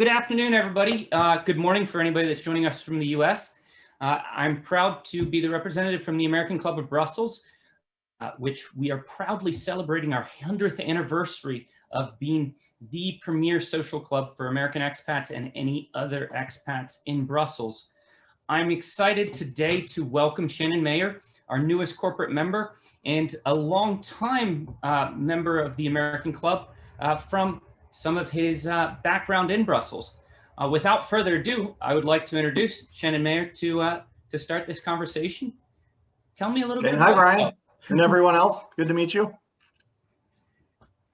Good afternoon, everybody. Good morning for anybody that's joining us from the US. I'm proud to be the representative from the American Club of Brussels, which we are proudly celebrating our 100th anniversary of being the premier social club for American expats and any other expats in Brussels. I'm excited today to welcome Shannon Mayer, our newest corporate member and a longtime member of the American Club from some of his background in Brussels. Without further ado, I would like to introduce Shannon Mayer to start this conversation. Tell me a little bit about Hi, Brian, and everyone else. Good to meet you.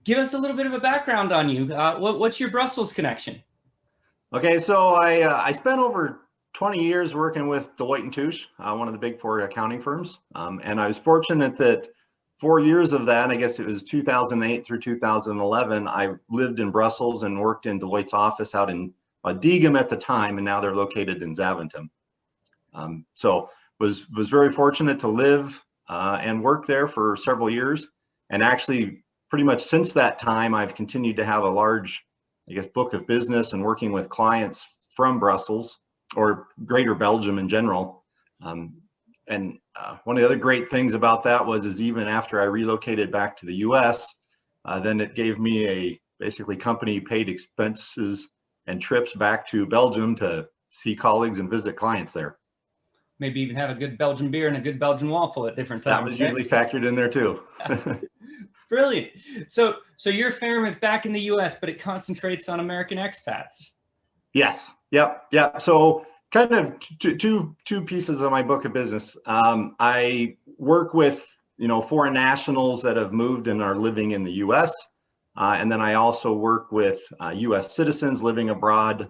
Give us a little bit of a background on you. What's your Brussels connection? Okay, so I spent over 20 years working with Deloitte & Touche, one of the big four accounting firms. And I was fortunate that 4 years of that, I guess it was 2008 through 2011, I lived in Brussels and worked in Deloitte's office out in Diegem at the time, and now they're located in Zaventem. So was very fortunate to live and work there for several years. And actually, pretty much since that time, I've continued to have a large, I guess, book of business and working with clients from Brussels or Greater Belgium in general. And one of the other great things about that is even after I relocated back to the US, then it gave me a basically company paid expenses and trips back to Belgium to see colleagues and visit clients there. Maybe even have a good Belgian beer and a good Belgian waffle at different times. That was usually factored in there too. Brilliant. So your firm is back in the US, but it concentrates on American expats. Yes. Yep. So kind of two pieces of my book of business. I work with, foreign nationals that have moved and are living in the US. And then I also work with US citizens living abroad,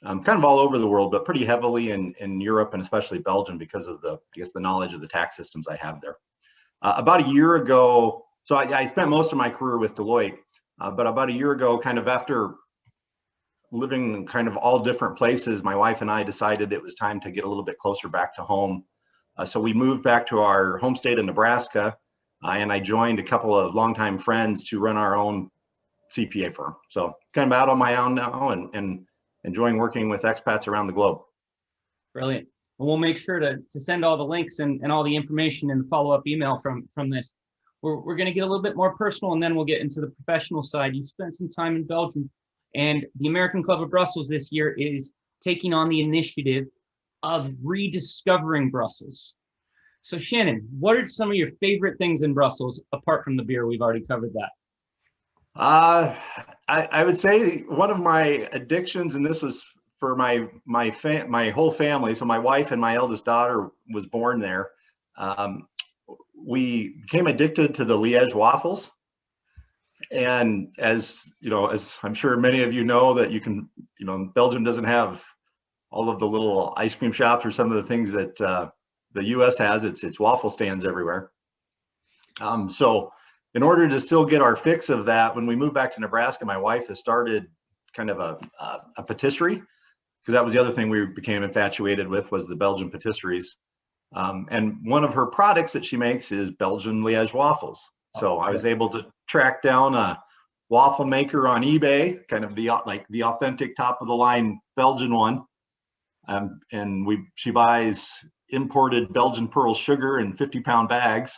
kind of all over the world, but pretty heavily in Europe and especially Belgium because of the knowledge of the tax systems I have there. About a year ago, so I spent most of my career with Deloitte, but about a year ago, kind of after living in kind of all different places, my wife and I decided it was time to get a little bit closer back to home. So we moved back to our home state of Nebraska, and I joined a couple of longtime friends to run our own CPA firm. So kind of out on my own now and enjoying working with expats around the globe. Brilliant. And we'll make sure to send all the links and all the information in the follow-up email from this. We're going to get a little bit more personal, and then we'll get into the professional side. You spent some time in Belgium, and the American Club of Brussels this year is taking on the initiative of rediscovering Brussels. So Shannon, what are some of your favorite things in Brussels, apart from the beer? We've already covered that. I would say one of my addictions, and this was for my whole family. So my wife and my eldest daughter was born there. We became addicted to the Liège waffles. And as I'm sure many of you know that Belgium doesn't have all of the little ice cream shops or some of the things that the US has. It's waffle stands everywhere. So in order to still get our fix of that, when we moved back to Nebraska, my wife has started kind of a patisserie, because that was the other thing we became infatuated with was the Belgian patisseries. And one of her products that she makes is Belgian Liège waffles. So I was able to track down a waffle maker on eBay, kind of the authentic top of the line Belgian one. And she buys imported Belgian pearl sugar in 50-pound bags.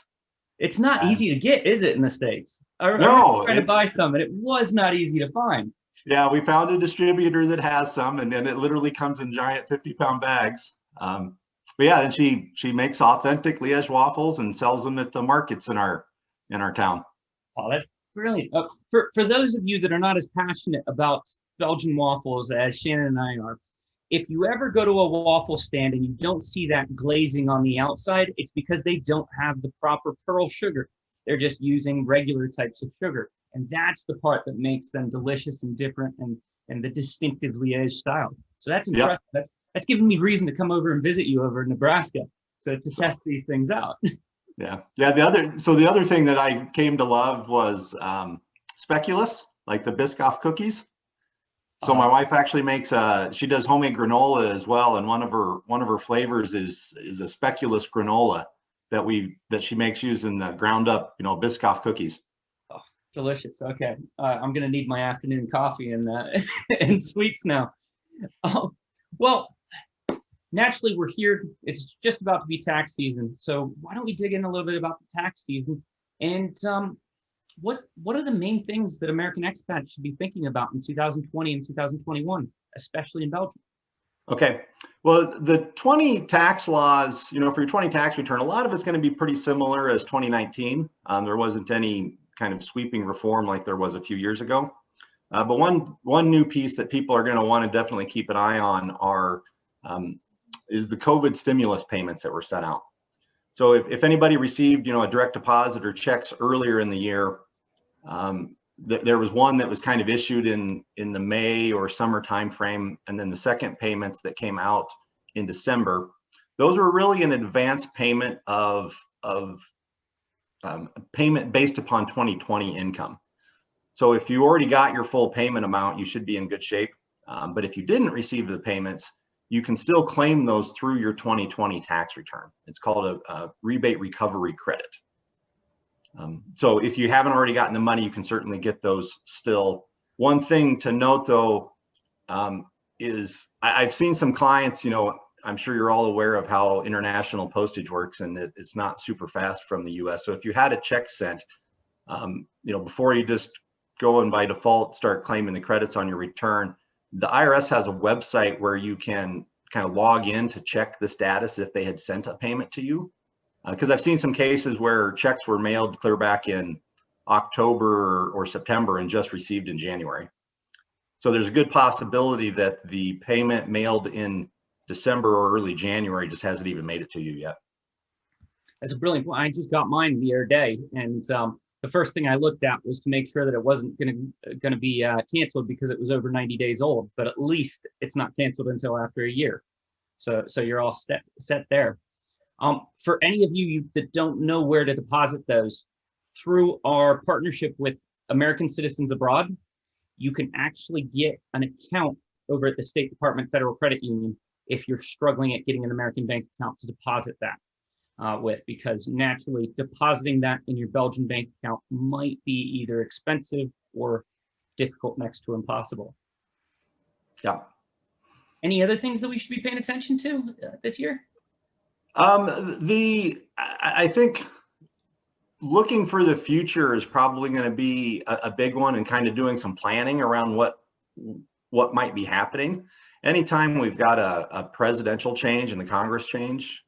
It's not easy to get, is it, in the States? I tried to buy some, and it was not easy to find. Yeah, we found a distributor that has some, and it literally comes in giant 50-pound bags. But yeah, and she makes authentic Liège waffles and sells them at the markets in our town. Oh, that's brilliant. For those of you that are not as passionate about Belgian waffles as Shannon and I are, if you ever go to a waffle stand and you don't see that glazing on the outside, it's because they don't have the proper pearl sugar. They're just using regular types of sugar. And that's the part that makes them delicious and different and the distinctive Liège style. So that's impressive. Yep. That's giving me reason to come over and visit you over in Nebraska to test these things out. Yeah. The other thing that I came to love was speculoos, like the Biscoff cookies. So my wife actually makes she does homemade granola as well, and one of her flavors is a speculoos granola that she makes using the ground up Biscoff cookies. Oh, delicious. Okay, I'm gonna need my afternoon coffee and and sweets now. Well, naturally, we're here. It's just about to be tax season. So why don't we dig in a little bit about the tax season and what are the main things that American expats should be thinking about in 2020 and 2021, especially in Belgium? Okay. Well, the 20 tax laws, for your 20 tax return, a lot of it's going to be pretty similar as 2019. There wasn't any kind of sweeping reform like there was a few years ago. But one new piece that people are going to want to definitely keep an eye on is the COVID stimulus payments that were sent out. So if anybody received, a direct deposit or checks earlier in the year, there was one that was kind of issued in the May or summer timeframe, and then the second payments that came out in December. Those were really an advance payment of payment based upon 2020 income. So if you already got your full payment amount, you should be in good shape. But if you didn't receive the payments, you can still claim those through your 2020 tax return. It's called a rebate recovery credit. So if you haven't already gotten the money, you can certainly get those still. One thing to note though, is I've seen some clients, I'm sure you're all aware of how international postage works, and it's not super fast from the US. So if you had a check sent, before you just go and by default start claiming the credits on your return, the IRS has a website where you can kind of log in to check the status if they had sent a payment to you. Because I've seen some cases where checks were mailed clear back in October or September and just received in January. So there's a good possibility that the payment mailed in December or early January just hasn't even made it to you yet. That's a brilliant point. I just got mine the other day, and the first thing I looked at was to make sure that it wasn't going to be canceled because it was over 90 days old. But at least it's not canceled until after a year. So you're all set there. For any of you that don't know where to deposit those, through our partnership with American Citizens Abroad, you can actually get an account over at the State Department Federal Credit Union if you're struggling at getting an American bank account to deposit that with, because naturally depositing that in your Belgian bank account might be either expensive or difficult next to impossible. Yeah. Any other things that we should be paying attention to this year? I think looking for the future is probably going to be a big one, and kind of doing some planning around what might be happening. Anytime we've got a presidential change and a Congress change,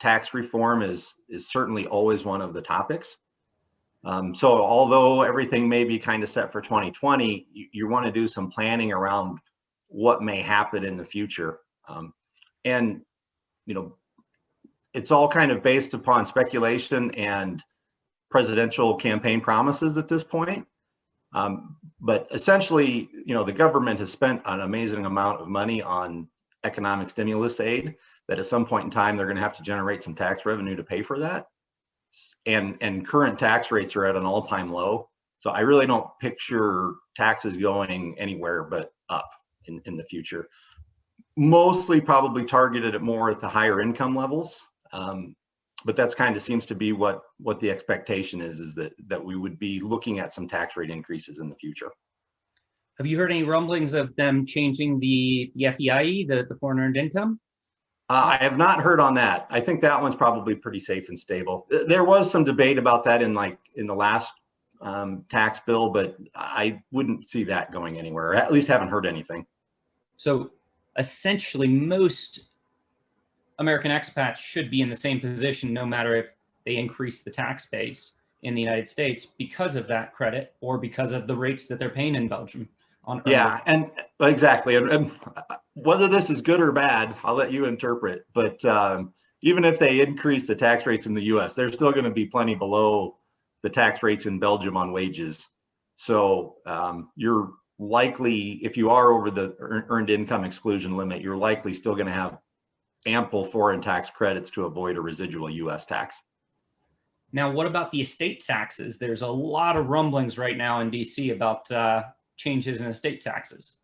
tax reform is certainly always one of the topics. So although everything may be kind of set for 2020, you want to do some planning around what may happen in the future. And, it's all kind of based upon speculation and presidential campaign promises at this point. But essentially, the government has spent an amazing amount of money on economic stimulus aid that at some point in time, they're going to have to generate some tax revenue to pay for that. And current tax rates are at an all-time low. So I really don't picture taxes going anywhere but up in the future. Mostly probably targeted at more at the higher income levels. But that's kind of seems to be what the expectation is that we would be looking at some tax rate increases in the future. Have you heard any rumblings of them changing the FEIE, the foreign earned income? I have not heard on that. I think that one's probably pretty safe and stable. There was some debate about that in the last tax bill, but I wouldn't see that going anywhere. At least haven't heard anything. So essentially, most American expats should be in the same position, no matter if they increase the tax base in the United States because of that credit or because of the rates that they're paying in Belgium. Yeah, and exactly. And whether this is good or bad, I'll let you interpret. But even if they increase the tax rates in the US, they're still going to be plenty below the tax rates in Belgium on wages. So you're likely, if you are over the earned income exclusion limit, you're likely still going to have ample foreign tax credits to avoid a residual US tax. Now, what about the estate taxes? There's a lot of rumblings right now in DC about changes in estate taxes.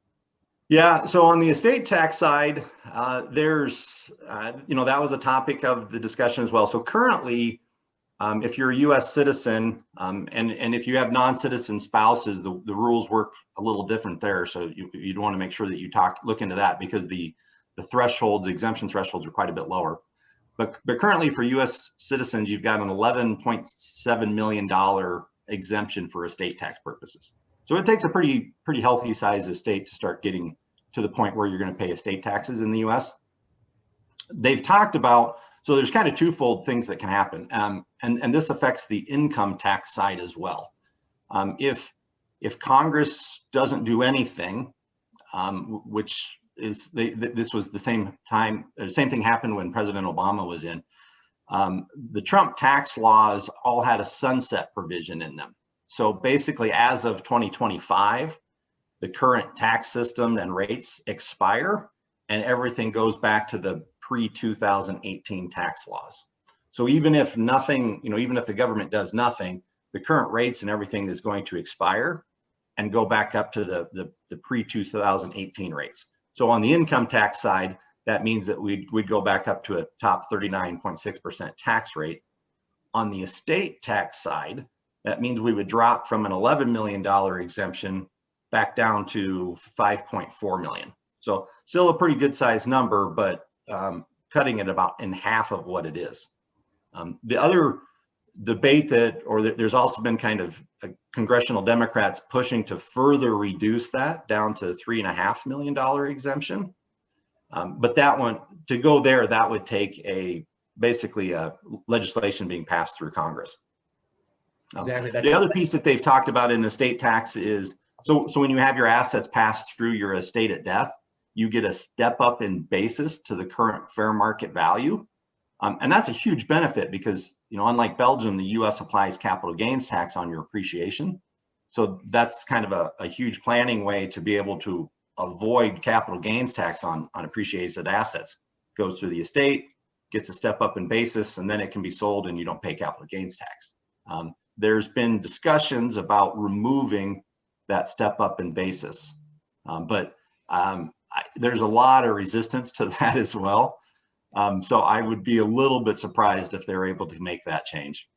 Yeah, so on the estate tax side, there's, that was a topic of the discussion as well. So currently, if you're a U.S. citizen, and if you have non-citizen spouses, the rules work a little different there. So you'd want to make sure that you look into that, because the thresholds, exemption thresholds, are quite a bit lower. But currently for U.S. citizens, you've got an $11.7 million exemption for estate tax purposes. So it takes a pretty healthy size estate to start getting to the point where you're going to pay estate taxes in the U.S. They've talked about, so there's kind of twofold things that can happen, and this affects the income tax side as well. If Congress doesn't do anything, which is this was the same thing happened when President Obama was in. The Trump tax laws all had a sunset provision in them. So basically, as of 2025, the current tax system and rates expire, and everything goes back to the pre-2018 tax laws. So even if nothing, even if the government does nothing, the current rates and everything is going to expire and go back up to the pre-2018 rates. So on the income tax side, that means that we'd go back up to a top 39.6% tax rate. On the estate tax side, that means we would drop from an $11 million exemption back down to 5.4 million. So still a pretty good sized number, but cutting it about in half of what it is. The other debate there's also been kind of congressional Democrats pushing to further reduce that down to $3.5 million exemption. But that one, to go there, that would take basically a legislation being passed through Congress. Exactly. The other piece that they've talked about in estate tax is, so when you have your assets passed through your estate at death, you get a step up in basis to the current fair market value. And that's a huge benefit because, unlike Belgium, the US applies capital gains tax on your appreciation. So that's kind of a huge planning way to be able to avoid capital gains tax on appreciated assets. Goes through the estate, gets a step up in basis, and then it can be sold and you don't pay capital gains tax. There's been discussions about removing that step up in basis, but there's a lot of resistance to that as well. So I would be a little bit surprised if they're able to make that change.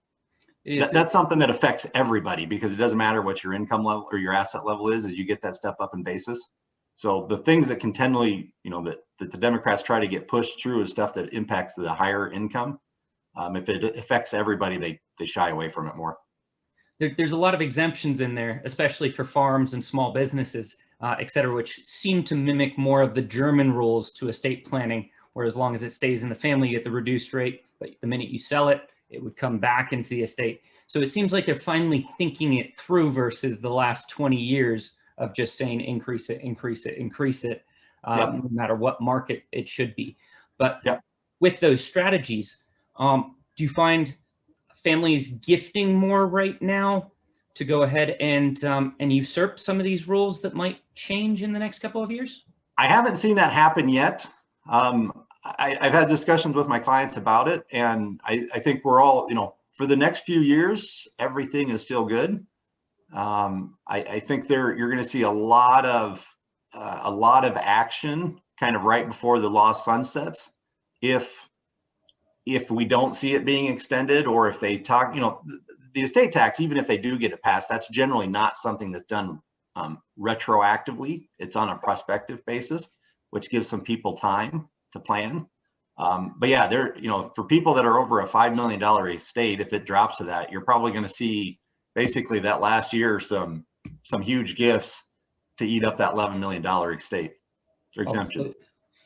That's something that affects everybody, because it doesn't matter what your income level or your asset level is you get that step up in basis. So the things that continually, that the Democrats try to get pushed through is stuff that impacts the higher income. If it affects everybody, they shy away from it more. There's a lot of exemptions in there, especially for farms and small businesses, et cetera, which seem to mimic more of the German rules to estate planning, where as long as it stays in the family, you get the reduced rate, but the minute you sell it, it would come back into the estate. So it seems like they're finally thinking it through versus the last 20 years of just saying increase it, no matter what market it should be. But with those strategies, do you find families gifting more right now to go ahead and usurp some of these rules that might change in the next couple of years? I haven't seen that happen yet. I've had discussions with my clients about it, and I think we're all, for the next few years, everything is still good. I think you're going to see a lot of action kind of right before the law sunsets. If we don't see it being extended, or if they talk, the estate tax, even if they do get it passed, that's generally not something that's done retroactively. It's on a prospective basis, which gives some people time to plan. But yeah, for people that are over a $5 million estate, if it drops to that, you're probably going to see basically that last year some huge gifts to eat up that $11 million estate or exemption.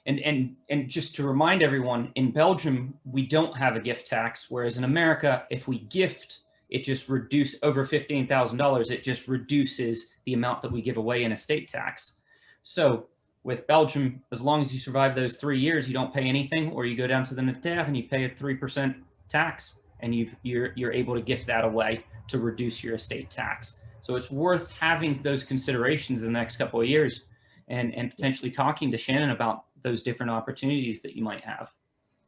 And just to remind everyone, in Belgium, we don't have a gift tax, whereas in America, if we gift, it just reduces over $15,000. It just reduces the amount that we give away in estate tax. So with Belgium, as long as you survive those 3 years, you don't pay anything, or you go down to the notaire and you pay a 3% tax, and you're able to gift that away to reduce your estate tax. So it's worth having those considerations in the next couple of years, and potentially talking to Shannon about those different opportunities that you might have.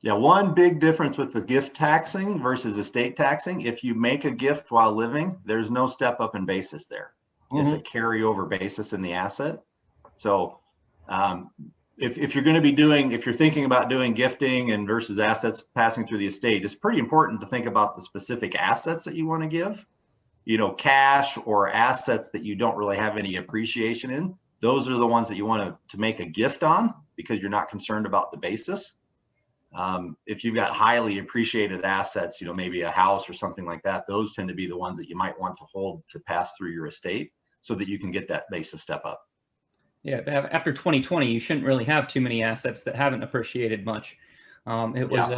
Yeah, one big difference with the gift taxing versus estate taxing, if you make a gift while living, there's no step up in basis there. Mm-hmm. It's a carryover basis in the asset. So if you're going to be doing, if you're thinking about doing gifting and versus assets passing through the estate, it's pretty important to think about the specific assets that you want to give. You know, cash or assets that you don't really have any appreciation in. Those are the ones that you want to make a gift on because you're not concerned about the basis. If you've got highly appreciated assets, you know, maybe a house or something like that, those tend to be the ones that you might want to hold to pass through your estate so that you can get that basis step up. Yeah, after 2020, you shouldn't really have too many assets that haven't appreciated much. It was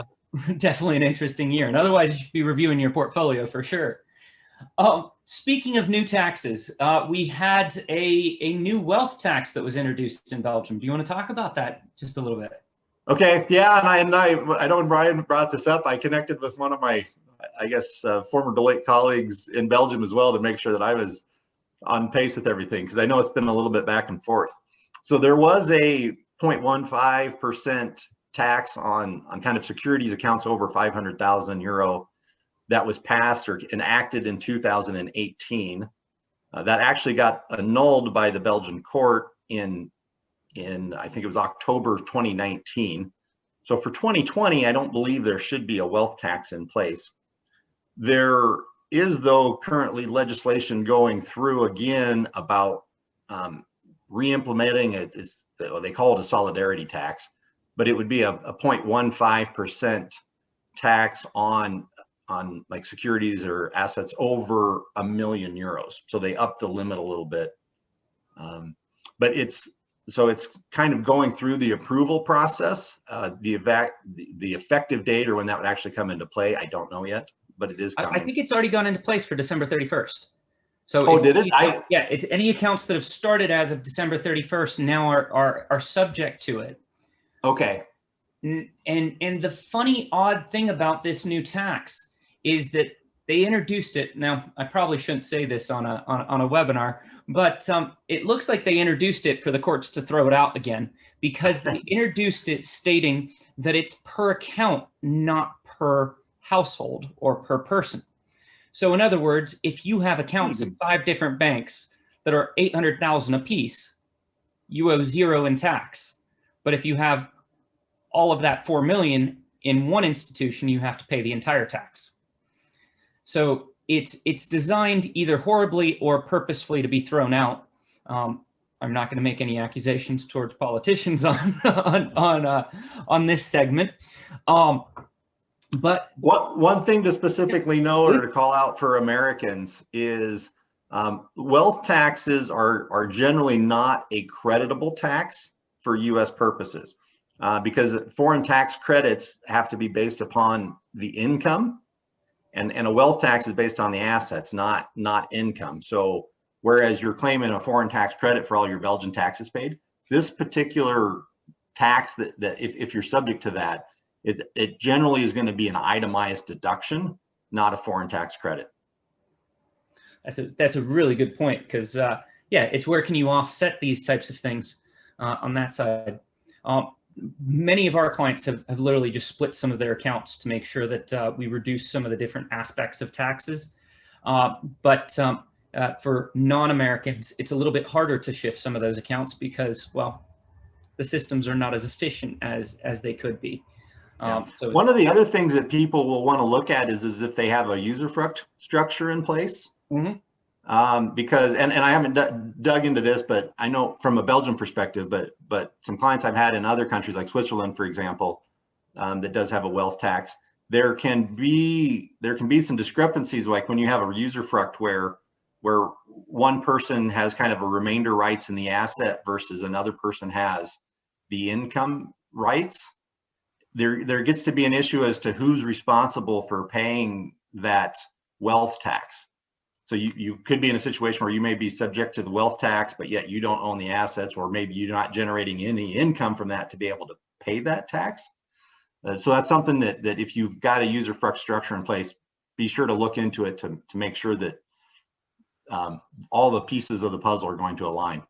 definitely an interesting year, and otherwise you should be reviewing your portfolio for sure. Speaking of new taxes, we had a new wealth tax that was introduced in Belgium. Do you want to talk about that just a little bit? Okay, yeah, and I know when Brian brought this up, I connected with one of my, I guess, former Deloitte colleagues in Belgium as well to make sure that I was on pace with everything, because I know it's been a little bit back and forth. So there was a 0.15% tax on kind of securities accounts over 500,000 euro that was passed or enacted in 2018. That actually got annulled by the Belgian court in I think it was October of 2019. So for 2020, I don't believe there should be a wealth tax in place. There is, though, currently legislation going through again about re-implementing it. They call it a solidarity tax, but it would be a 0.15% tax on like securities or assets over €1 million. So they upped the limit a little bit, but it's kind of going through the approval process. The effective date or when that would actually come into play, I don't know yet, but it is coming. I think it's already gone into place for December 31st. So did it? Yeah, it's any accounts that have started as of December 31st now are subject to it. Okay. And the funny, odd thing about this new tax is that they introduced it. Now, I probably shouldn't say this on a webinar, but it looks like they introduced it for the courts to throw it out again, because they introduced it stating that it's per account, not per household or per person. So in other words, if you have accounts in 5 different banks that are 800,000 apiece, you owe 0 in tax. But if you have all of that 4 million in one institution, you have to pay the entire tax. So it's designed either horribly or purposefully to be thrown out. I'm not going to make any accusations towards politicians on this segment. But one thing to specifically know or to call out for Americans is wealth taxes are generally not a creditable tax for U.S. purposes because foreign tax credits have to be based upon the income, and a wealth tax is based on the assets, not income. So whereas you're claiming a foreign tax credit for all your Belgian taxes paid, this particular tax that if you're subject to that, it generally is going to be an itemized deduction, not a foreign tax credit. That's a really good point, because yeah, it's where can you offset these types of things on that side. Many of our clients have literally just split some of their accounts to make sure that we reduce some of the different aspects of taxes. But for non-Americans, it's a little bit harder to shift some of those accounts because, well, the systems are not as efficient as they could be. So one of the other things that people will want to look at is if they have a usufruct structure in place. Mm-hmm. Because and I haven't dug into this, but I know from a Belgian perspective, but some clients I've had in other countries like Switzerland, for example, that does have a wealth tax. There can be some discrepancies, like when you have a usufruct where one person has kind of a remainder rights in the asset versus another person has the income rights. There gets to be an issue as to who's responsible for paying that wealth tax. So you could be in a situation where you may be subject to the wealth tax, but yet you don't own the assets, or maybe you're not generating any income from that to be able to pay that tax. So that's something that if you've got a usufruct structure in place, be sure to look into it to make sure that all the pieces of the puzzle are going to align.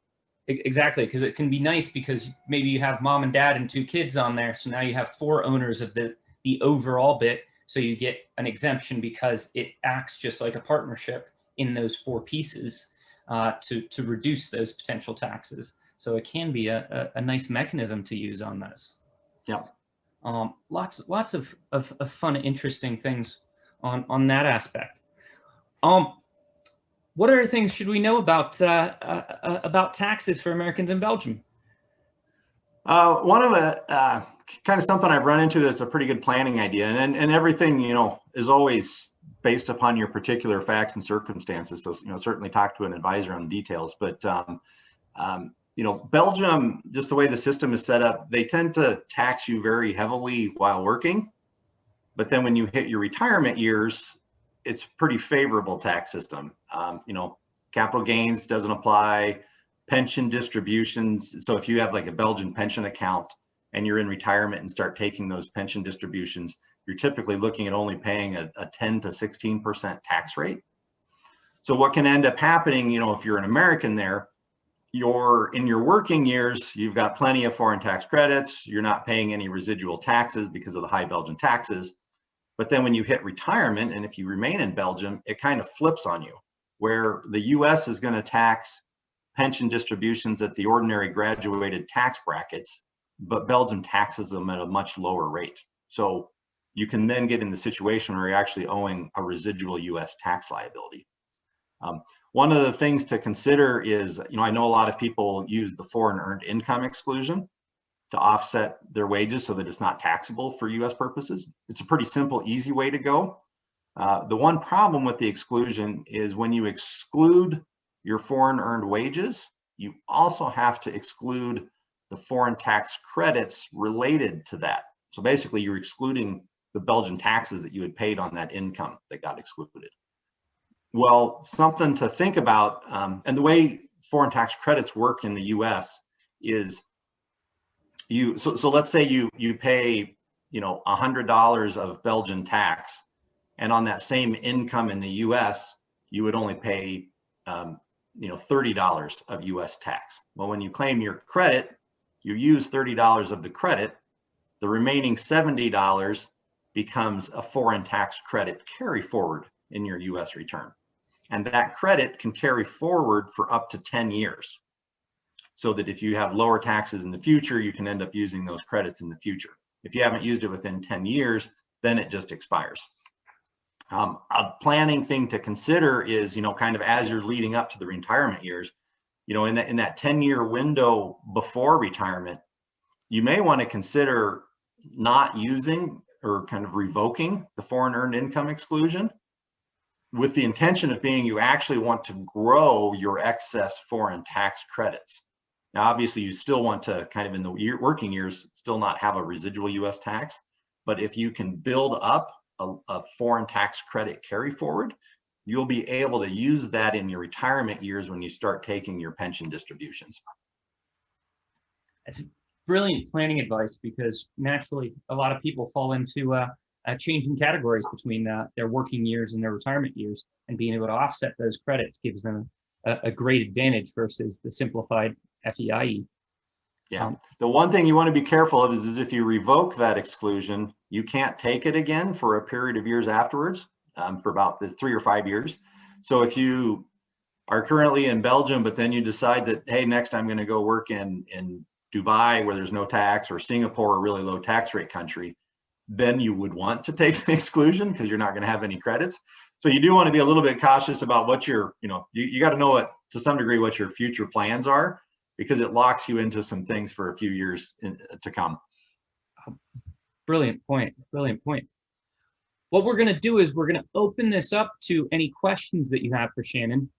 Exactly, because it can be nice because maybe you have mom and dad and 2 kids on there. So now you have 4 owners of the overall bit. So you get an exemption because it acts just like a partnership in those 4 pieces to reduce those potential taxes. So it can be a nice mechanism to use on this. Yep. Lots of fun, interesting things on that aspect. What other things should we know about taxes for Americans in Belgium? One of the kind of something I've run into that's a pretty good planning idea, and everything, you know, is always based upon your particular facts and circumstances. So, you know, certainly talk to an advisor on details. But you know, Belgium, just the way the system is set up, they tend to tax you very heavily while working. But then when you hit your retirement years, it's a pretty favorable tax system. You know, capital gains doesn't apply, pension distributions. So if you have like a Belgian pension account and you're in retirement and start taking those pension distributions, you're typically looking at only paying a 10 to 16% tax rate. So what can end up happening, you know, if you're an American there, in your working years, you've got plenty of foreign tax credits. You're not paying any residual taxes because of the high Belgian taxes. But then when you hit retirement, and if you remain in Belgium, it kind of flips on you, where the US is going to tax pension distributions at the ordinary graduated tax brackets, but Belgium taxes them at a much lower rate. So you can then get in the situation where you're actually owing a residual US tax liability. One of the things to consider is, you know, I know a lot of people use the foreign earned income exclusion to offset their wages so that it's not taxable for US purposes. It's a pretty simple, easy way to go. The one problem with the exclusion is when you exclude your foreign earned wages, you also have to exclude the foreign tax credits related to that. So basically you're excluding the Belgian taxes that you had paid on that income that got excluded. Well, something to think about, and the way foreign tax credits work in the US is so let's say you pay, you know, $100 of Belgian tax, and on that same income in the US, you would only pay, you know, $30 of US tax. Well, when you claim your credit, you use $30 of the credit, the remaining $70 becomes a foreign tax credit carry forward in your US return. And that credit can carry forward for up to 10 years. So that if you have lower taxes in the future, you can end up using those credits in the future. If you haven't used it within 10 years, then it just expires. A planning thing to consider is, you know, kind of as you're leading up to the retirement years, you know, in that 10-year window before retirement, you may want to consider not using or kind of revoking the foreign earned income exclusion, with the intention of being you actually want to grow your excess foreign tax credits. Now, obviously, you still want to kind of in the working years still not have a residual US tax, but if you can build up a foreign tax credit carry forward, you'll be able to use that in your retirement years when you start taking your pension distributions. That's brilliant planning advice, because naturally a lot of people fall into changing categories between their working years and their retirement years, and being able to offset those credits gives them a great advantage versus the simplified FEIE. Yeah, the one thing you want to be careful of is if you revoke that exclusion, you can't take it again for a period of years afterwards, for about 3 or 5 years. So if you are currently in Belgium, but then you decide that, hey, next I'm going to go work in Dubai where there's no tax, or Singapore, a really low tax rate country, then you would want to take the exclusion because you're not going to have any credits. So you do want to be a little bit cautious about what your, you know, you got to know what, to some degree, what your future plans are, because it locks you into some things for a few years to come. Brilliant point. Brilliant point. What we're going to do is we're going to open this up to any questions that you have for Shannon.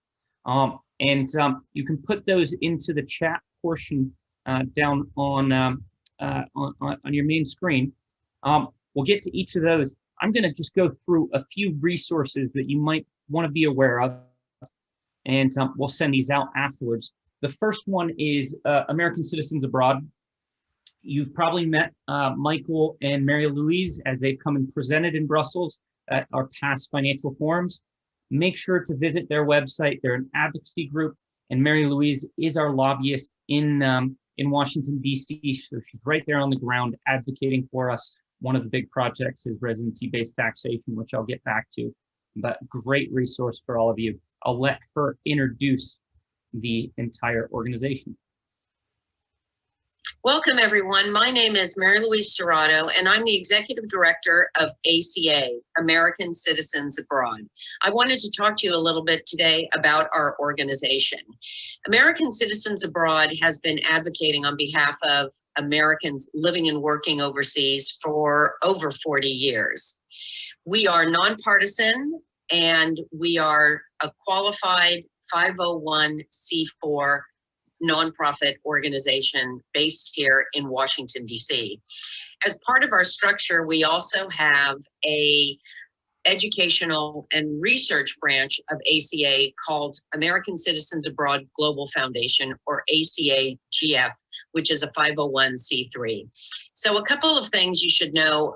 You can put those into the chat portion down on your main screen. We'll get to each of those. I'm going to just go through a few resources that you might want to be aware of, and we'll send these out afterwards. The first one is American Citizens Abroad. You've probably met Michael and Mary Louise as they've come and presented in Brussels at our past financial forums. Make sure to visit their website. They're an advocacy group, and Mary Louise is our lobbyist in Washington, D.C. So she's right there on the ground advocating for us. One of the big projects is residency-based taxation, which I'll get back to, but great resource for all of you. I'll let her introduce the entire organization. Welcome, everyone. My name is Mary Louise Serrato, and I'm the Executive Director of ACA, American Citizens Abroad. I wanted to talk to you a little bit today about our organization. American Citizens Abroad has been advocating on behalf of Americans living and working overseas for over 40 years. We are nonpartisan, and we are a qualified 501c4 nonprofit organization based here in Washington, D.C. As part of our structure, we also have a educational and research branch of ACA called American Citizens Abroad Global Foundation, or ACA-GF, which is a 501c3. So a couple of things you should know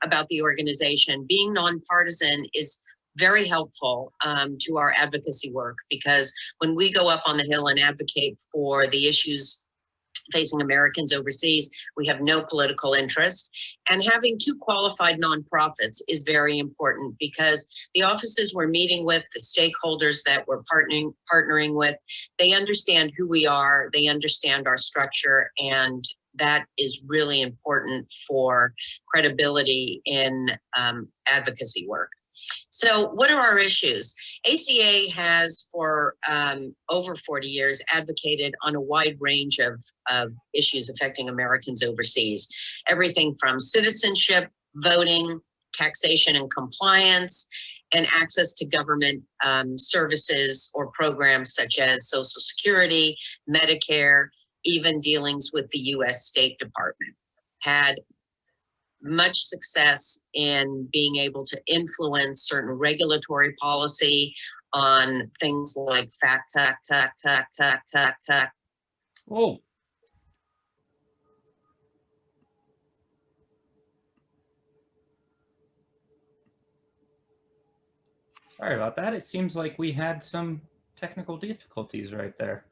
about the organization. Being nonpartisan is very helpful to our advocacy work, because when we go up on the Hill and advocate for the issues facing Americans overseas, we have no political interest. And having two qualified nonprofits is very important, because the offices we're meeting with, the stakeholders that we're partnering with, they understand who we are, they understand our structure, and that is really important for credibility in advocacy work. So what are our issues? ACA has for over 40 years advocated on a wide range of issues affecting Americans overseas. Everything from citizenship, voting, taxation and compliance, and access to government services or programs such as Social Security, Medicare, even dealings with the U.S. State Department. Had much success in being able to influence certain regulatory policy on things like FATCA. Oh. Sorry about that. It seems like we had some technical difficulties right there.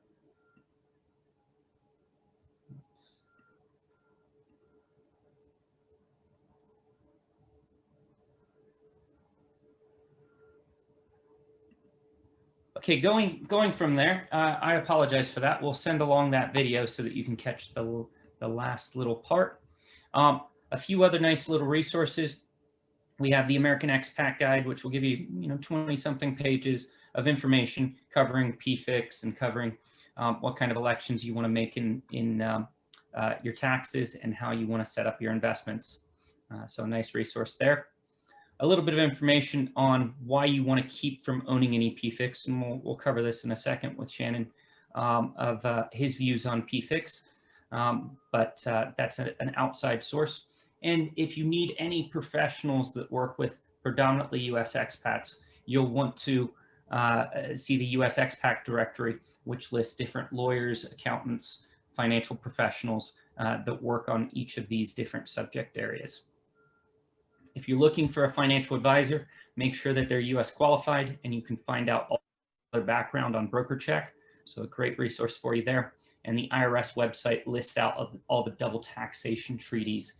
Okay, going from there, I apologize for that. We'll send along that video so that you can catch the last little part. A few other nice little resources. We have the American Expat Guide, which will give you, 20-something pages of information covering PFIX and covering what kind of elections you want to make in your taxes and how you want to set up your investments. So a nice resource there. A little bit of information on why you want to keep from owning any PFIX, and we'll cover this in a second with Shannon of his views on PFIX, but that's an outside source. And if you need any professionals that work with predominantly U.S. expats, you'll want to see the U.S. Expat Directory, which lists different lawyers, accountants, financial professionals that work on each of these different subject areas. If you're looking for a financial advisor, make sure that they're U.S. qualified, and you can find out all their background on BrokerCheck. So a great resource for you there. And the IRS website lists out all the double taxation treaties,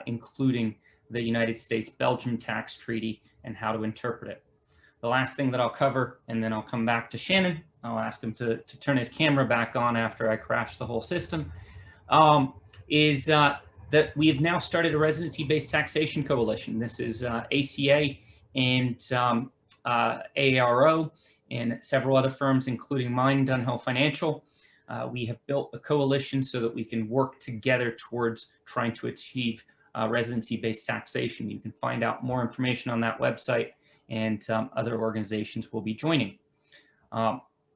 including the United States-Belgium tax treaty and how to interpret it. The last thing that I'll cover, and then I'll come back to Shannon. I'll ask him to turn his camera back on after I crash the whole system, is that we have now started a residency-based taxation coalition. This is ACA and AARO and several other firms, including mine, Dunhill Financial. We have built a coalition so that we can work together towards trying to achieve residency-based taxation. You can find out more information on that website, and other organizations will be joining.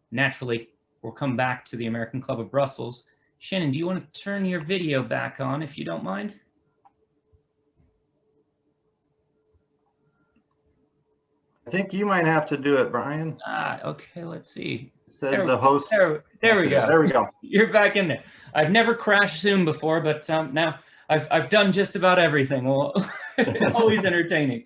Naturally, we'll come back to the American Club of Brussels. Shannon, do you want to turn your video back on, if you don't mind? I think you might have to do it, Brian. Okay, let's see. It says the host. There we go. There we go. You're back in there. I've never crashed Zoom before, but now I've done just about everything. Well, always entertaining.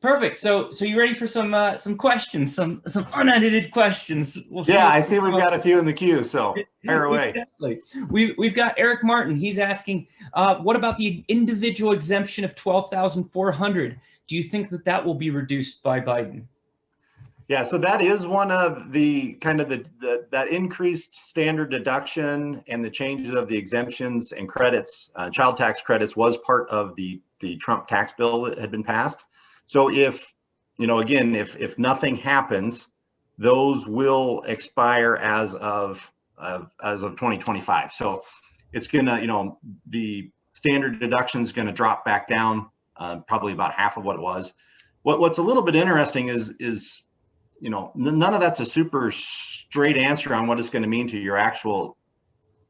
Perfect. So you ready for some questions, some unedited questions? We'll yeah, I see we've got a few in the queue, so fire away. Exactly. We've got Eric Martin. He's asking, what about the individual exemption of $12,400? Do you think that will be reduced by Biden? Yeah, so that is one of the kind of that increased standard deduction and the changes of the exemptions and credits, child tax credits was part of the Trump tax bill that had been passed. So if, again, if nothing happens, those will expire as of 2025. So it's gonna, the standard deduction is going to drop back down, probably about half of what it was. What's a little bit interesting is none of that's a super straight answer on what it's going to mean to your actual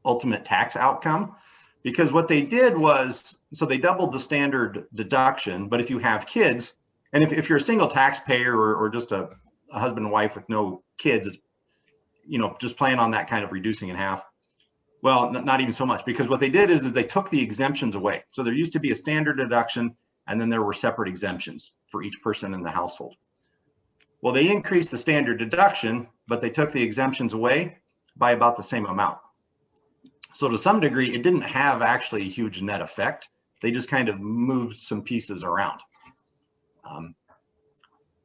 ultimate tax outcome, because what they did was, so they doubled the standard deduction, but if you have kids, and if you're a single taxpayer or just a husband and wife with no kids, it's, just plan on that kind of reducing in half. Well, not even so much, because what they did is they took the exemptions away. So there used to be a standard deduction, and then there were separate exemptions for each person in the household. Well, they increased the standard deduction, but they took the exemptions away by about the same amount. So to some degree, it didn't have actually a huge net effect. They just kind of moved some pieces around.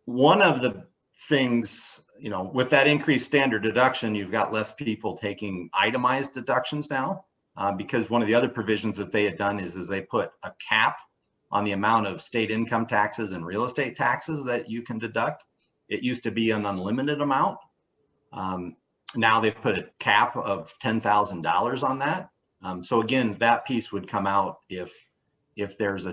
One of the things, with that increased standard deduction, you've got less people taking itemized deductions now, because one of the other provisions that they had done is they put a cap on the amount of state income taxes and real estate taxes that you can deduct. It used to be an unlimited amount. Now they've put a cap of $10,000 on that. So again, that piece would come out if there's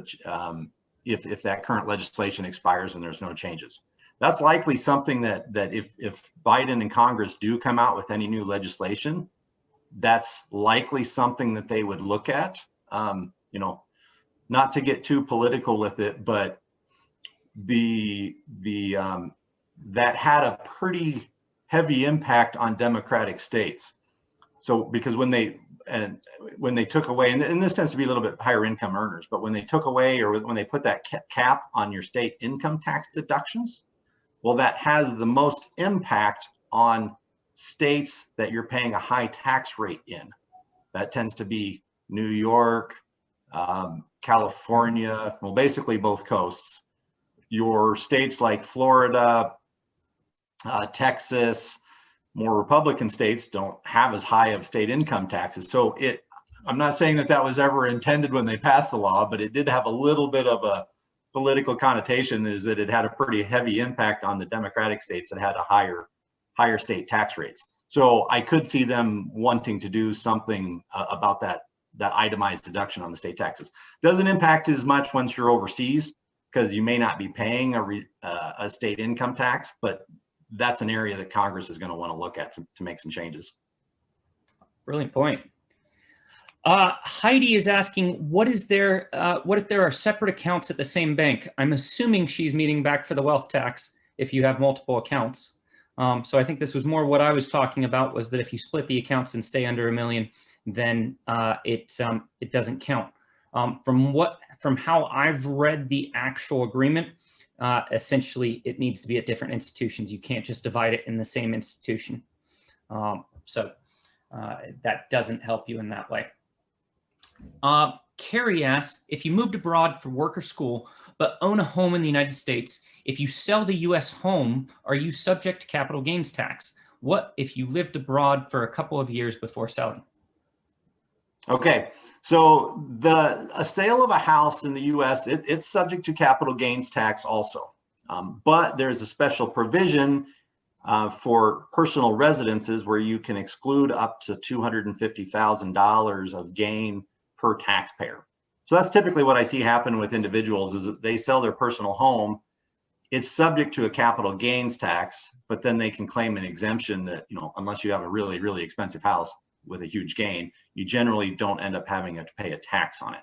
if that current legislation expires and there's no changes. That's likely something that if Biden and Congress do come out with any new legislation, that's likely something that they would look at. Not to get too political with it, but that had a pretty heavy impact on Democratic states. So because when they took away, and this tends to be a little bit higher income earners, but when they took away or when they put that cap on your state income tax deductions, well, that has the most impact on states that you're paying a high tax rate in. That tends to be New York, California, well, basically both coasts. Your states like Florida, Texas, more Republican states don't have as high of state income taxes. So I'm not saying that was ever intended when they passed the law, but it did have a little bit of a political connotation, is that it had a pretty heavy impact on the Democratic states that had a higher state tax rates. So I could see them wanting to do something about that itemized deduction on the state taxes. Doesn't impact as much once you're overseas, because you may not be paying a state income tax, but that's an area that Congress is going to want to look at to make some changes. Brilliant point. Heidi is asking, what if there are separate accounts at the same bank? I'm assuming she's meaning back for the wealth tax if you have multiple accounts. So I think this was more what I was talking about, was that if you split the accounts and stay under $1 million, then it doesn't count. From how I've read the actual agreement, essentially it needs to be at different institutions. You can't just divide it in the same institution. So that doesn't help you in that way. Carrie asks, if you moved abroad for work or school, but own a home in the United States, if you sell the US home, are you subject to capital gains tax? What if you lived abroad for a couple of years before selling? Okay, so a sale of a house in the US, it's subject to capital gains tax also. But there's a special provision for personal residences where you can exclude up to $250,000 of gain per taxpayer. So that's typically what I see happen with individuals, is that they sell their personal home. It's subject to a capital gains tax, but then they can claim an exemption that, unless you have a really, really expensive house with a huge gain, you generally don't end up having to pay a tax on it.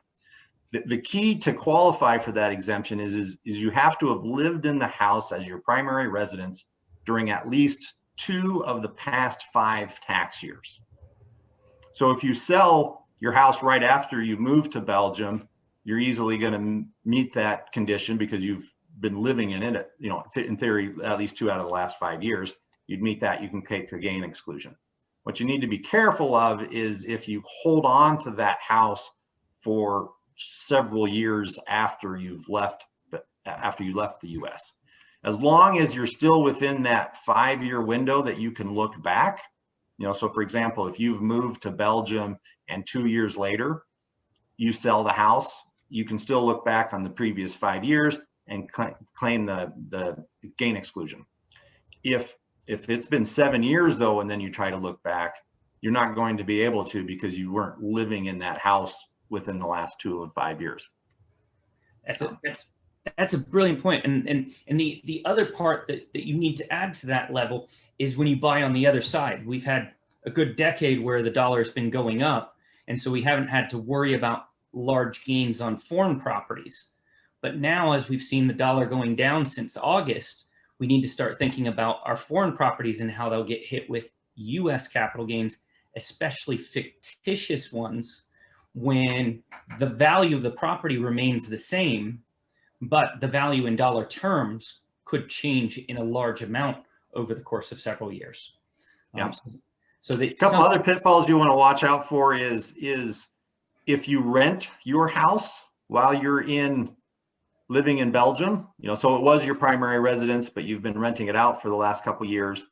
The key to qualify for that exemption is you have to have lived in the house as your primary residence during at least 2 of the past 5 tax years. So if you sell your house right after you move to Belgium, you're easily going to meet that condition because you've been living in it, in theory, at least 2 out of the last 5 years. You'd meet that, you can take the gain exclusion. What you need to be careful of is if you hold on to that house for several years after you left the US. as long as you're still within that 5-year window that you can look back, so for example, if you've moved to Belgium and 2 years later, you sell the house, you can still look back on the previous 5 years and claim the gain exclusion. If it's been 7 years though, and then you try to look back, you're not going to be able to, because you weren't living in that house within the last 2 of 5 years. That's a brilliant point. And the other part that you need to add to that level is when you buy on the other side. We've had a good decade where the dollar has been going up, and so we haven't had to worry about large gains on foreign properties. But now, as we've seen the dollar going down since August, we need to start thinking about our foreign properties and how they'll get hit with US capital gains, especially fictitious ones, when the value of the property remains the same, but the value in dollar terms could change in a large amount over the course of several years. Yeah. So a couple other pitfalls you want to watch out for is if you rent your house while you're living in Belgium, so it was your primary residence, but you've been renting it out for the last couple of years,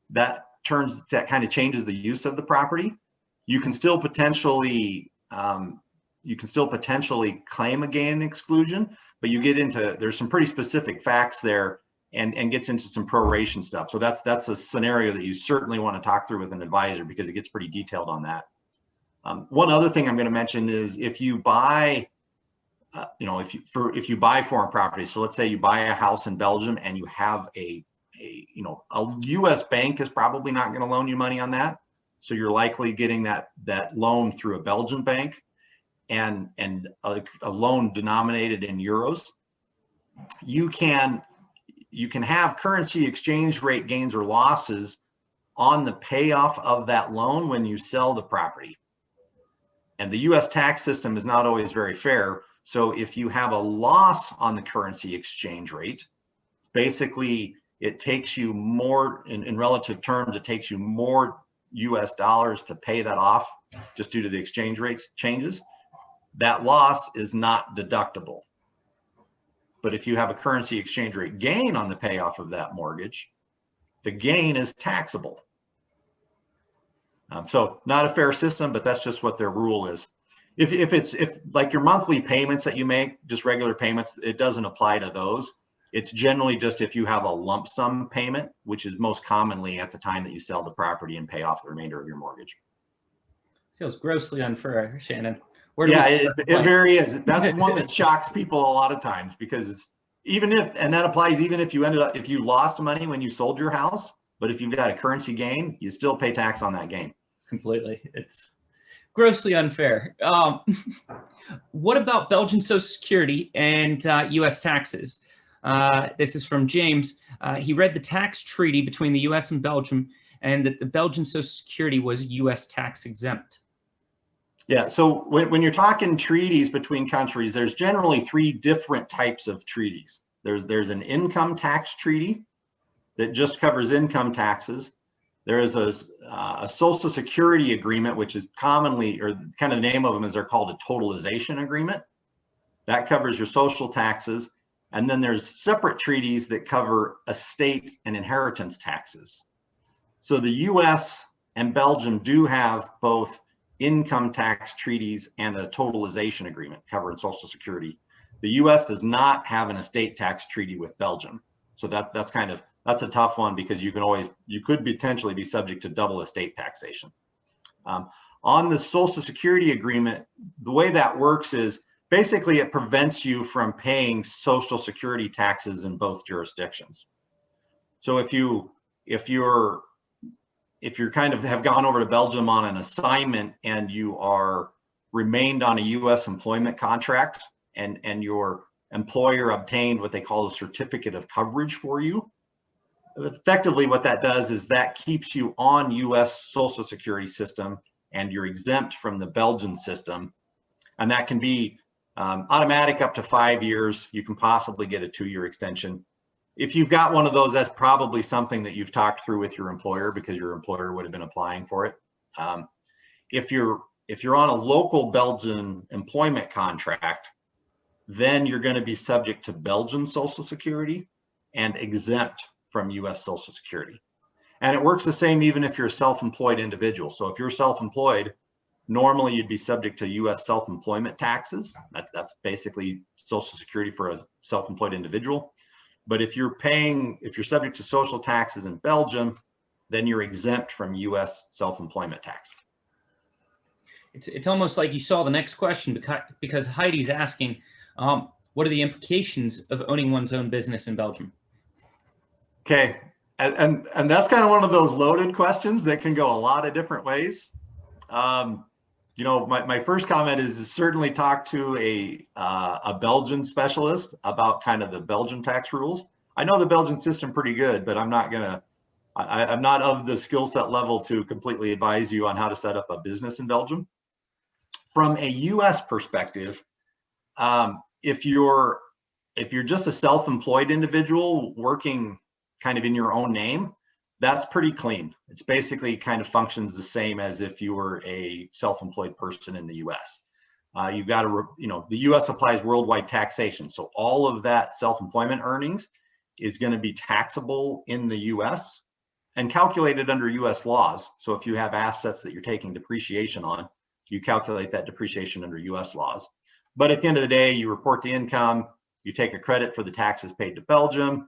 that kind of changes the use of the property. You can still potentially claim a gain exclusion, but there's some pretty specific facts there, and gets into some proration stuff. So that's a scenario that you certainly want to talk through with an advisor, because it gets pretty detailed on that. One other thing I'm going to mention is if you buy, if you buy foreign property, so let's say you buy a house in Belgium and you have a U.S. bank is probably not going to loan you money on that, so you're likely getting that loan through a Belgian bank, and a loan denominated in euros. You can have currency exchange rate gains or losses on the payoff of that loan when you sell the property. And the U.S. tax system is not always very fair. So if you have a loss on the currency exchange rate, basically it takes you more, in relative terms, it takes you more US dollars to pay that off just due to the exchange rates changes. That loss is not deductible. But if you have a currency exchange rate gain on the payoff of that mortgage, the gain is taxable. So not a fair system, but that's just what their rule is. If like your monthly payments that you make, just regular payments, it doesn't apply to those. It's generally just if you have a lump sum payment, which is most commonly at the time that you sell the property and pay off the remainder of your mortgage. Feels grossly unfair, Shannon. Yeah, it very is. That's one that shocks people a lot of times, because it's and that applies even if you lost money when you sold your house, but if you've got a currency gain, you still pay tax on that gain. Completely. It's grossly unfair. What about Belgian Social Security and U.S. taxes? This is from James. He read the tax treaty between the U.S. and Belgium, and that the Belgian Social Security was U.S. tax exempt. Yeah, so when you're talking treaties between countries, there's generally 3 different types of treaties. There's an income tax treaty that just covers income taxes. There is a Social Security agreement, which is commonly, or kind of the name of them is they're called a totalization agreement. That covers your social taxes. And then there's separate treaties that cover estate and inheritance taxes. So the US and Belgium do have both income tax treaties and a totalization agreement covering Social Security. The US does not have an estate tax treaty with Belgium. So that's a tough one, because you could potentially be subject to double estate taxation. On the Social Security agreement, the way that works is basically it prevents you from paying Social Security taxes in both jurisdictions. So if you're kind of have gone over to Belgium on an assignment and you are remained on a US employment contract, and your employer obtained what they call a certificate of coverage for you, effectively what that does is that keeps you on US Social Security system, and you're exempt from the Belgian system. And that can be automatic up to 5 years. You can possibly get a 2-year extension. If you've got one of those, that's probably something that you've talked through with your employer, because your employer would have been applying for it. If you're on a local Belgian employment contract, then you're going to be subject to Belgian Social Security. and exempt from US Social Security. And it works the same even if you're a self-employed individual. So if you're self-employed, normally you'd be subject to US self-employment taxes. That's basically Social Security for a self-employed individual. But if you're subject to social taxes in Belgium, then you're exempt from US self-employment tax. It's almost like you saw the next question, because Heidi's asking, what are the implications of owning one's own business in Belgium? Okay, and that's kind of one of those loaded questions that can go a lot of different ways. You know, my first comment is to certainly talk to a Belgian specialist about kind of the Belgian tax rules. I know the Belgian system pretty good, but I'm not of the skill set level to completely advise you on how to set up a business in Belgium. From a US perspective, if you're just a self-employed individual working kind of in your own name, that's pretty clean. It's basically kind of functions the same as if you were a self-employed person in the US. You've got to, you know, the US applies worldwide taxation. So all of that self-employment earnings is going to be taxable in the US and calculated under US laws. So if you have assets that you're taking depreciation on, you calculate that depreciation under US laws. But at the end of the day, you report the income, you take a credit for the taxes paid to Belgium.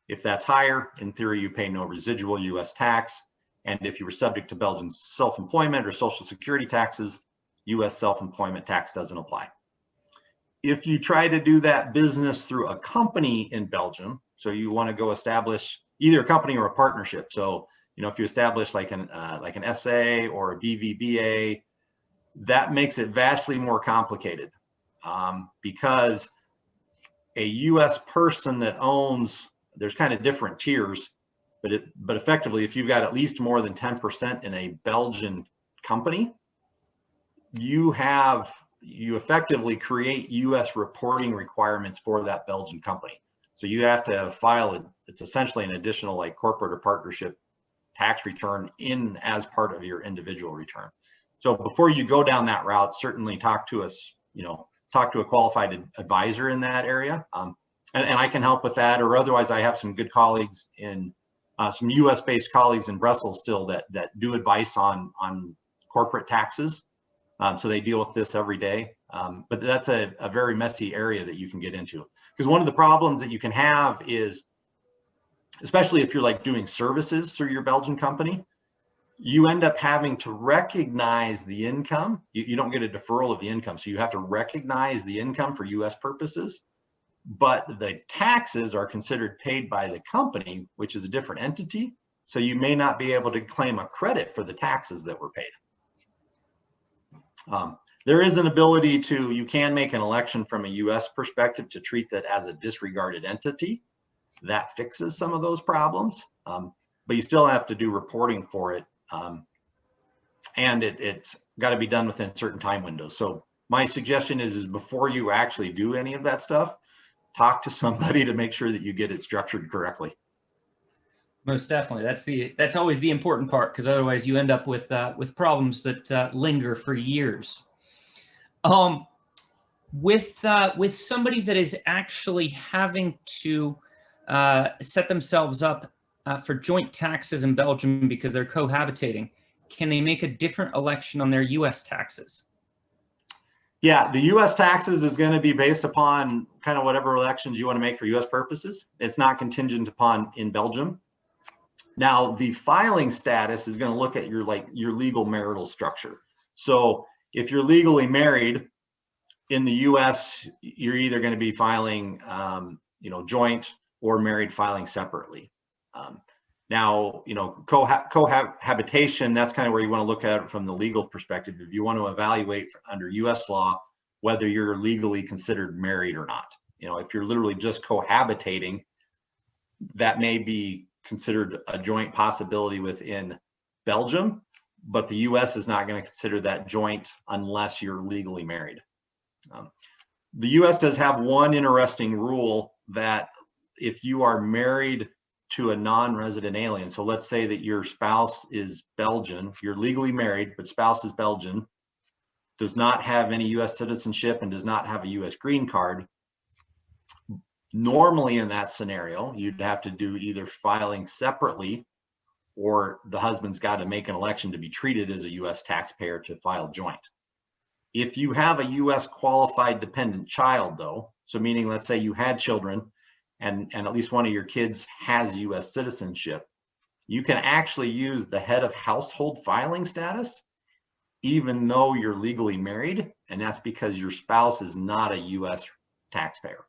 If that's higher, in theory, you pay no residual US tax. And if you were subject to Belgium's self-employment or Social Security taxes, US self-employment tax doesn't apply. If you try to do that business through a company in Belgium, so you want to go establish either a company or a partnership. So, you know, if you establish like an SA or a BVBA, that makes it vastly more complicated because a US person that owns, there's kind of different tiers, but effectively, if you've got at least more than 10% in a Belgian company, you effectively create US reporting requirements for that Belgian company. So you have to file it's essentially an additional like corporate or partnership tax return in as part of your individual return. So before you go down that route, certainly talk to a qualified advisor in that area. And I can help with that, or otherwise I have some good colleagues in some US based colleagues in Brussels still that do advice on corporate taxes. So they deal with this every day. But that's a very messy area that you can get into. Because one of the problems that you can have is, especially if you're like doing services through your Belgian company, you end up having to recognize the income. You don't get a deferral of the income. So you have to recognize the income for US purposes, but the taxes are considered paid by the company, which is a different entity. So you may not be able to claim a credit for the taxes that were paid. There is an ability you can make an election from a US perspective to treat that as a disregarded entity. That fixes some of those problems, but you still have to do reporting for it. And it's got to be done within certain time windows. So my suggestion is before you actually do any of that stuff, talk to somebody to make sure that you get it structured correctly. Most definitely. That's always the important part, because otherwise you end up with problems that linger for years. With somebody that is actually having to set themselves up for joint taxes in Belgium because they're cohabitating, can they make a different election on their US taxes? Yeah, the US taxes is going to be based upon kind of whatever elections you want to make for US purposes. It's not contingent upon in Belgium. Now, the filing status is going to look at your legal marital structure. So if you're legally married in the US, you're either going to be filing joint or married filing separately. Now, cohabitation, that's kind of where you want to look at it from the legal perspective. If you want to evaluate under US law whether you're legally considered married or not. If you're literally just cohabitating, that may be considered a joint possibility within Belgium, but the US is not going to consider that joint unless you're legally married. The US does have one interesting rule that if you are married to a non-resident alien, so let's say that your spouse is Belgian, you're legally married, but spouse is Belgian, does not have any US citizenship and does not have a US green card, Normally in that scenario, you'd have to do either filing separately, or the husband's got to make an election to be treated as a U.S. taxpayer to file joint. If you have a U.S. qualified dependent child, though, so meaning let's say you had children and at least one of your kids has U.S. citizenship, you can actually use the head of household filing status, even though you're legally married, and that's because your spouse is not a U.S. taxpayer.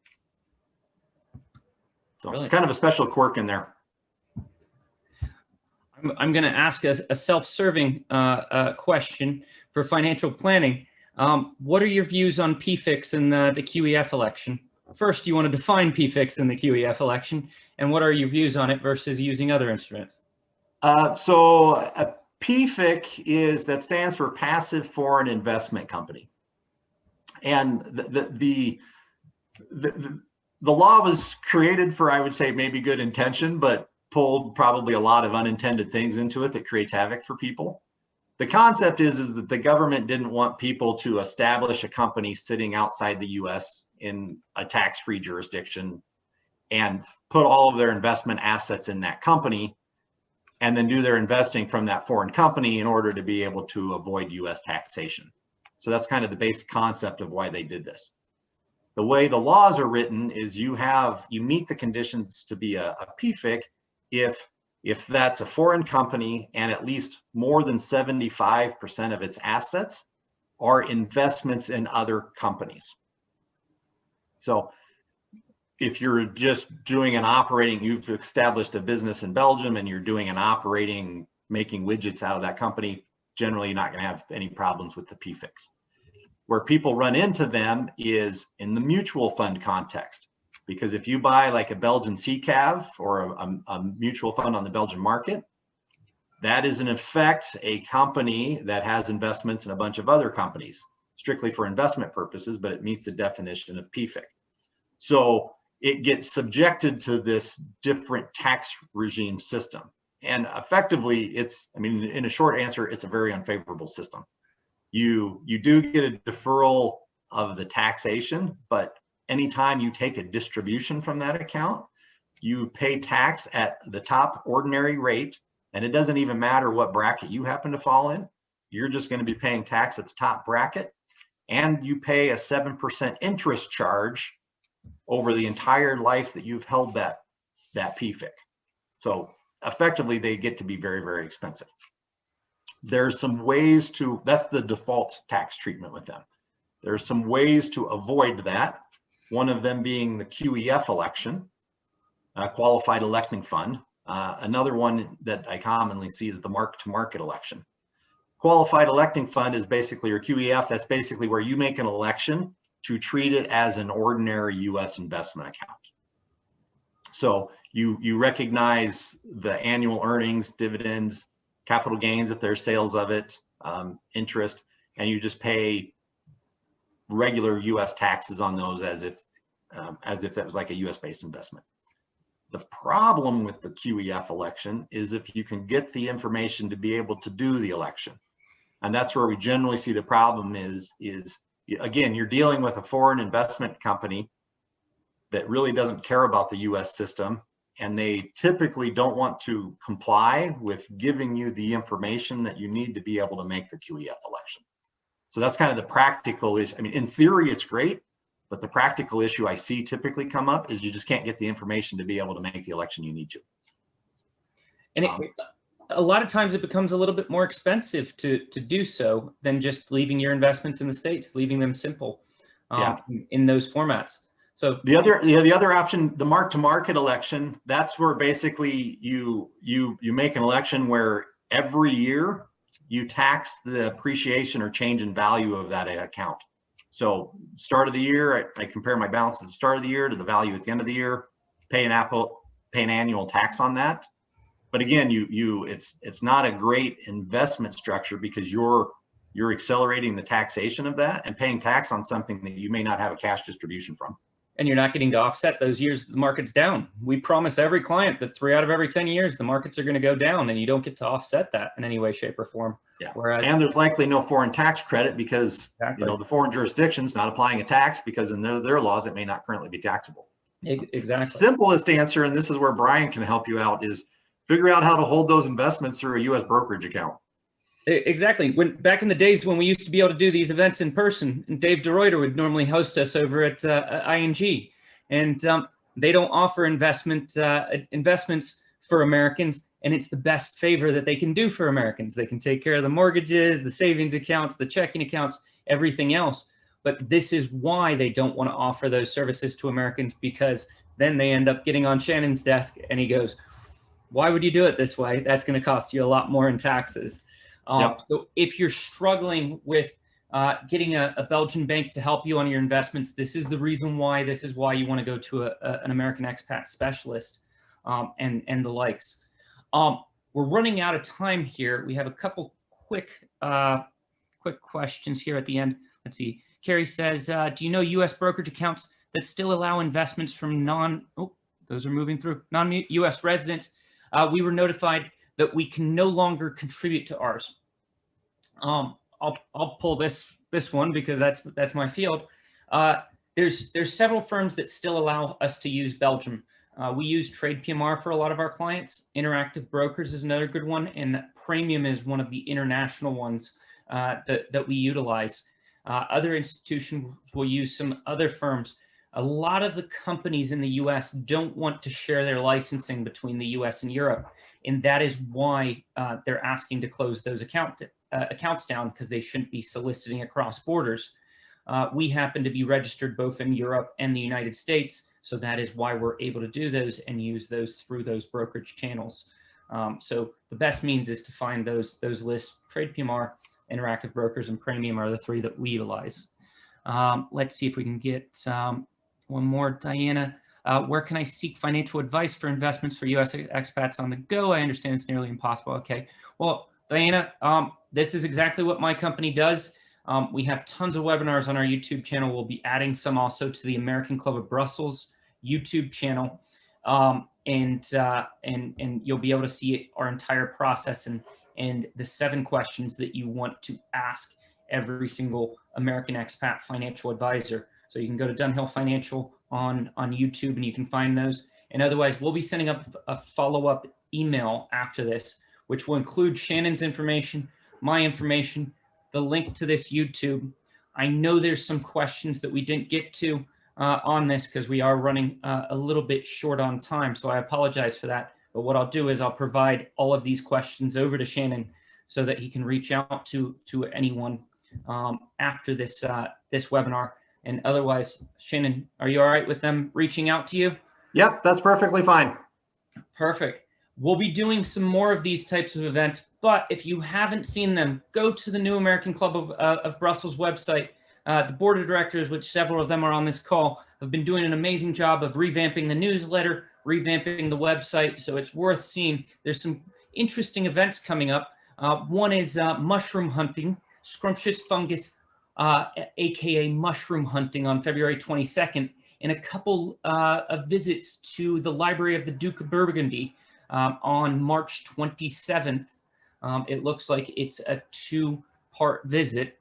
So Brilliant. Kind of a special quirk in there. I'm going to ask a self-serving question for financial planning. What are your views on PFICs in the QEF election? First, do you want to define PFICs in the QEF election, and what are your views on it versus using other instruments? So a PFIC that stands for Passive Foreign Investment Company. And the law was created for, I would say, maybe good intention, but pulled probably a lot of unintended things into it that creates havoc for people. The concept is that the government didn't want people to establish a company sitting outside the US in a tax-free jurisdiction and put all of their investment assets in that company and then do their investing from that foreign company in order to be able to avoid US taxation. So that's kind of the basic concept of why they did this. The way the laws are written is you meet the conditions to be a PFIC if that's a foreign company and at least more than 75% of its assets are investments in other companies. So if you're just doing you've established a business in Belgium and you're doing an operating, making widgets out of that company, generally you're not going to have any problems with the PFICs. Where people run into them is in the mutual fund context. Because if you buy like a Belgian CCAV or a mutual fund on the Belgian market, that is in effect a company that has investments in a bunch of other companies, strictly for investment purposes, but it meets the definition of PFIC. So it gets subjected to this different tax regime system. And effectively, in a short answer, it's a very unfavorable system. You do get a deferral of the taxation, but anytime you take a distribution from that account, you pay tax at the top ordinary rate, and it doesn't even matter what bracket you happen to fall in. You're just going to be paying tax at the top bracket, and you pay a 7% interest charge over the entire life that you've held that PFIC. So effectively, they get to be very, very expensive. There's some ways that's the default tax treatment with them. There's some ways to avoid that. One of them being the QEF election, qualified electing fund. Another one that I commonly see is the mark-to-market election. Qualified electing fund is basically, or QEF, that's basically where you make an election to treat it as an ordinary US investment account. So you recognize the annual earnings, dividends, capital gains if there's sales of it, interest, and you just pay regular US taxes on those as if that was like a US based investment. The problem with the QEF election is if you can get the information to be able to do the election. And that's where we generally see the problem is again, you're dealing with a foreign investment company that really doesn't care about the US system, and they typically don't want to comply with giving you the information that you need to be able to make the QEF election. So that's kind of the practical issue. In theory, it's great, but the practical issue I see typically come up is you just can't get the information to be able to make the election you need to. And a lot of times it becomes a little bit more expensive to do so than just leaving your investments in the States, leaving them simple in those formats. So the other option, the mark-to-market election, that's where basically you make an election where every year you tax the appreciation or change in value of that account. So start of the year, I compare my balance at the start of the year to the value at the end of the year, pay an annual tax on that. But again, it's not a great investment structure because you're accelerating the taxation of that and paying tax on something that you may not have a cash distribution from. And you're not getting to offset those years the market's down. We promise every client that 3 out of every 10 years, the markets are going to go down, and you don't get to offset that in any way, shape, or form. Yeah. And there's likely no foreign tax credit because the foreign jurisdiction's not applying a tax because in their laws, it may not currently be taxable. Exactly. Simplest answer, and this is where Brian can help you out, is figure out how to hold those investments through a U.S. brokerage account. Exactly. When back in the days when we used to be able to do these events in person, and Dave DeRuyter would normally host us over at ING, and they don't offer investments for Americans, and it's the best favor that they can do for Americans. They can take care of the mortgages, the savings accounts, the checking accounts, everything else. But this is why they don't want to offer those services to Americans, because then they end up getting on Shannon's desk and he goes, why would you do it this way? That's going to cost you a lot more in taxes. Yep. So if you're struggling with getting a Belgian bank to help you on your investments, this is the reason why. This is why you want to go to an American expat specialist and the likes. We're running out of time here. We have a couple quick questions here at the end. Let's see. Carrie says, do you know U.S. brokerage accounts that still allow investments from non-U.S. residents? We were notified that we can no longer contribute to ours. I'll pull this one because that's my field. There's several firms that still allow us to use Belgium. We use Trade PMR for a lot of our clients. Interactive Brokers is another good one, and Premium is one of the international ones that we utilize. Other institutions will use some other firms. A lot of the companies in the US don't want to share their licensing between the US and Europe. And that is why they're asking to close those accounts down, because they shouldn't be soliciting across borders. We happen to be registered both in Europe and the United States. So that is why we're able to do those and use those through those brokerage channels. So the best means is to find those lists. Trade PMR, Interactive Brokers, and Premium are the three that we utilize. Let's see if we can get one more. Diana, where can I seek financial advice for investments for U.S. expats on the go? I understand it's nearly impossible. Okay. Well, Diana, this is exactly what my company does. We have tons of webinars on our YouTube channel. We'll be adding some also to the American Club of Brussels YouTube channel. And you'll be able to see our entire process and the 7 questions that you want to ask every single American expat financial advisor. So you can go to Dunhill Financial on YouTube and you can find those. And otherwise, we'll be sending up a follow-up email after this, which will include Shannon's information, my information, the link to this YouTube. I know there's some questions that we didn't get to on this because we are running a little bit short on time. So I apologize for that. But what I'll do is I'll provide all of these questions over to Shannon so that he can reach out to anyone after this webinar. And otherwise, Shannon, are you all right with them reaching out to you? Yep, that's perfectly fine. Perfect. We'll be doing some more of these types of events, but if you haven't seen them, go to the New American Club of Brussels website. The board of directors, which several of them are on this call, have been doing an amazing job of revamping the newsletter, revamping the website, so it's worth seeing. There's some interesting events coming up. One is mushroom hunting, scrumptious fungus, aka mushroom hunting, on February 22nd, and a couple of visits to the Library of the Duke of Burgundy on March 27th. It looks like it's a 2-part visit.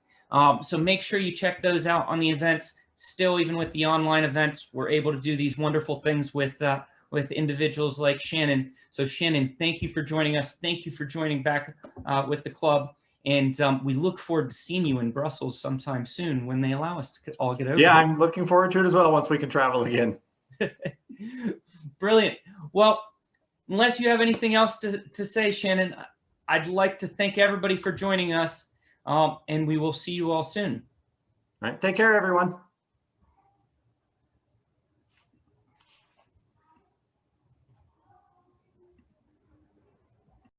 So make sure you check those out on the events. Still, even with the online events, we're able to do these wonderful things with individuals like Shannon. So Shannon, thank you for joining us. Thank you for joining back with the club. And we look forward to seeing you in Brussels sometime soon when they allow us to all get over Yeah, here. I'm looking forward to it as well once we can travel again. Brilliant. Well, unless you have anything else to say, Shannon, I'd like to thank everybody for joining us, and we will see you all soon. All right, take care, everyone.